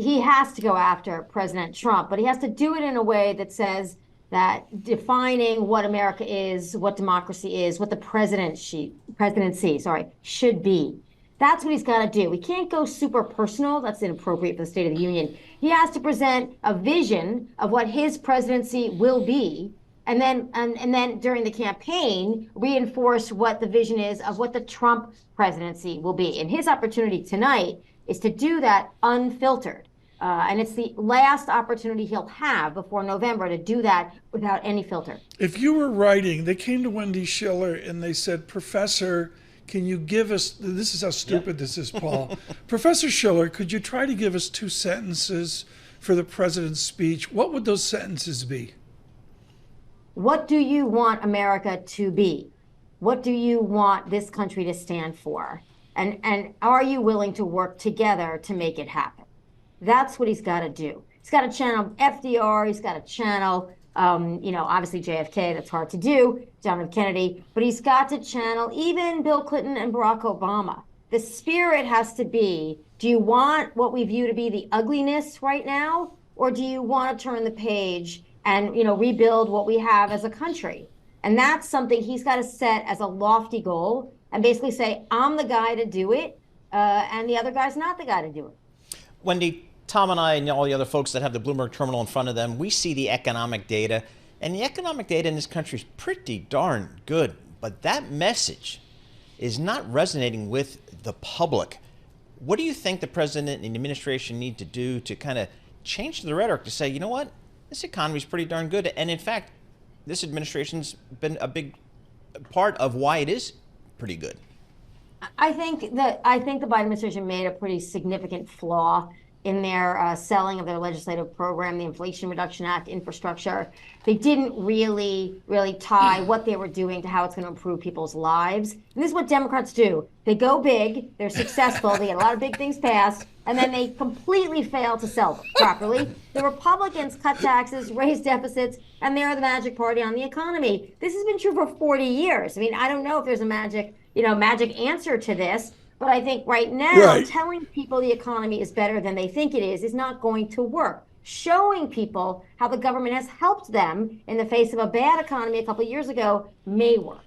he has to go after President Trump, but he has to do it in a way that says that defining what America is, what democracy is, what the presidency, should be. That's what he's got to do. We can't go super personal. That's inappropriate for the State of the Union. He has to present a vision of what his presidency will be, and then during the campaign, reinforce what the vision is of what the Trump presidency will be. And his opportunity tonight is to do that unfiltered. And it's the last opportunity he'll have before November to do that without any filter. If you were writing, they came to Wendy Schiller and they said, Professor, can you give us, this is how stupid this is, Paul. Professor Schiller, could you try to give us 2 sentences for the president's speech? What would those sentences be? What do you want America to be? What do you want this country to stand for? And are you willing to work together to make it happen? That's what he's got to do. He's got to channel FDR. He's got to channel, obviously JFK. That's hard to do, John F. Kennedy. But he's got to channel even Bill Clinton and Barack Obama. The spirit has to be, do you want what we view to be the ugliness right now? Or do you want to turn the page and, rebuild what we have as a country? And that's something he's got to set as a lofty goal and basically say, I'm the guy to do it, and the other guy's not the guy to do it. Wendy, Tom and I and all the other folks that have the Bloomberg terminal in front of them, we see the economic data, and the economic data in this country is pretty darn good. But that message is not resonating with the public. What do you think the president and the administration need to do to kind of change the rhetoric to say, you know what, this economy is pretty darn good? And in fact, this administration's been a big part of why it is pretty good. I think the Biden administration made a pretty significant flaw in their selling of their legislative program, the Inflation Reduction Act, infrastructure. They didn't really tie what they were doing to how it's going to improve people's lives. And this is what Democrats do. They go big, they're successful, they get a lot of big things passed, and then they completely fail to sell them properly. The Republicans cut taxes, raise deficits, and they're the magic party on the economy. This has been true for 40 years. I mean, I don't know if there's a magic answer to this. But I think right now, telling people the economy is better than they think it is not going to work. Showing people how the government has helped them in the face of a bad economy a couple of years ago may work.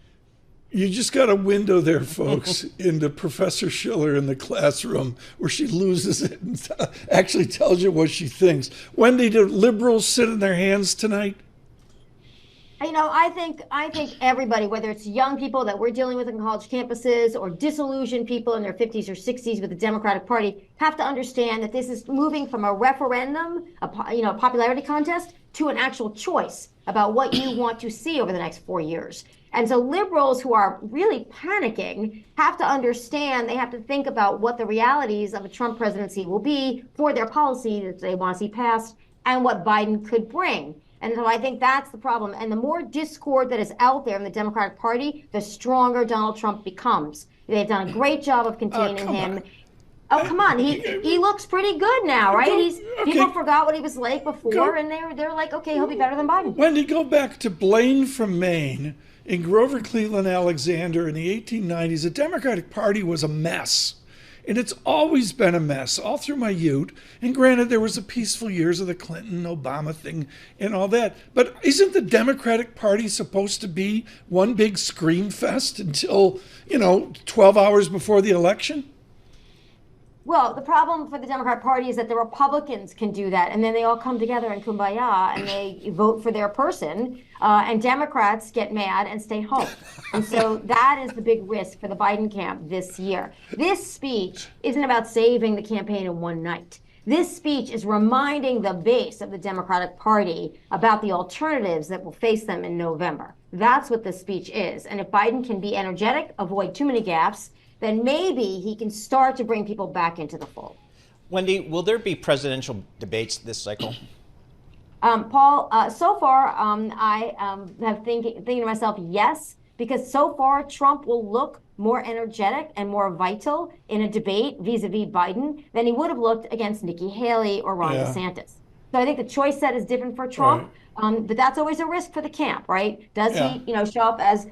You just got a window there, folks, into Professor Schiller in the classroom where she loses it and actually tells you what she thinks. Wendy, do liberals sit in their hands tonight? I think everybody, whether it's young people that we're dealing with in college campuses or disillusioned people in their 50s or 60s with the Democratic Party, have to understand that this is moving from a referendum, a popularity contest, to an actual choice about what you want to see over the next 4 years. And so liberals who are really panicking have to understand, they have to think about what the realities of a Trump presidency will be for their policy that they want to see passed and what Biden could bring. And so I think that's the problem. And the more discord that is out there in the Democratic Party, the stronger Donald Trump becomes. They've done a great job of containing him. Oh, come on. He looks pretty good now, right? People forgot what he was like before, and they're like, okay, he'll be better than Biden. Wendy, go back to Blaine from Maine. In Grover Cleveland Alexander in the 1890s, the Democratic Party was a mess. And it's always been a mess all through my youth. And granted, there was the peaceful years of the Clinton-Obama thing and all that. But isn't the Democratic Party supposed to be one big scream fest until, 12 hours before the election? Well, the problem for the Democrat Party is that the Republicans can do that, and then they all come together in kumbaya and they vote for their person, and Democrats get mad and stay home. And so that is the big risk for the Biden camp this year. This speech isn't about saving the campaign in one night. This speech is reminding the base of the Democratic Party about the alternatives that will face them in November. That's what this speech is. And if Biden can be energetic, avoid too many gaffes, then maybe he can start to bring people back into the fold. Wendy, will there be presidential debates this cycle? Paul, so far, I have thinking to myself, yes, because so far Trump will look more energetic and more vital in a debate vis-a-vis Biden than he would have looked against Nikki Haley or Ron DeSantis. So I think the choice set is different for Trump, but that's always a risk for the camp, right? Does he, show up as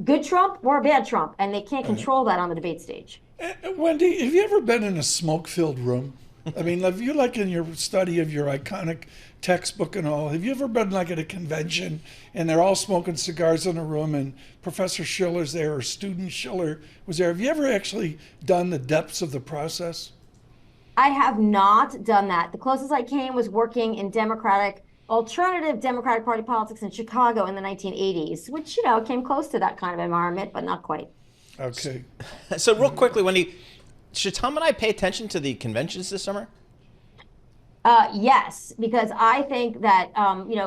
good Trump or a bad Trump? And they can't control that on the debate stage. Wendy, have you ever been in a smoke-filled room? I mean, have you, like in your study of your iconic textbook and all, have you ever been like at a convention and they're all smoking cigars in a room and Professor Schiller's there or student Schiller was there? Have you ever actually done the depths of the process? I have not done that. The closest I came was working in alternative Democratic Party politics in Chicago in the 1980s, which, came close to that kind of environment, but not quite. Okay. So real quickly, Wendy, should Tom and I pay attention to the conventions this summer? Yes, because I think that,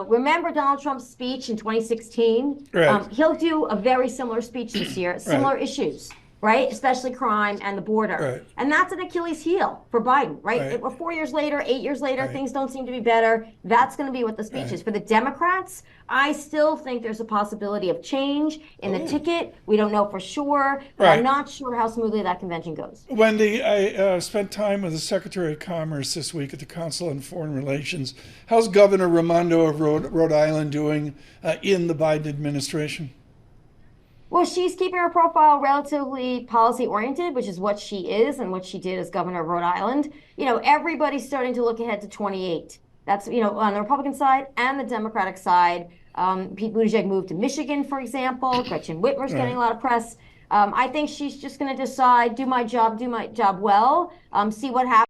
remember Donald Trump's speech in 2016? Right. He'll do a very similar speech this year, similar issues, right? Especially crime and the border. Right. And that's an Achilles heel for Biden, right? Right. 4 years later, 8 years later, Right. things don't seem to be better. That's going to be what the speech is. For the Democrats, I still think there's a possibility of change in the ticket. We don't know for sure, but Right. I'm not sure how smoothly that convention goes. Wendy, I spent time with the Secretary of Commerce this week at the Council on Foreign Relations. How's Governor Raimondo of Rhode Island doing in the Biden administration? Well, she's keeping her profile relatively policy oriented, which is what she is and what she did as governor of Rhode Island. Everybody's starting to look ahead to 28. That's, on the Republican side and the Democratic side. Pete Buttigieg moved to Michigan, for example. Gretchen Whitmer's getting a lot of press. I think she's just going to decide, do my job well, see what happens.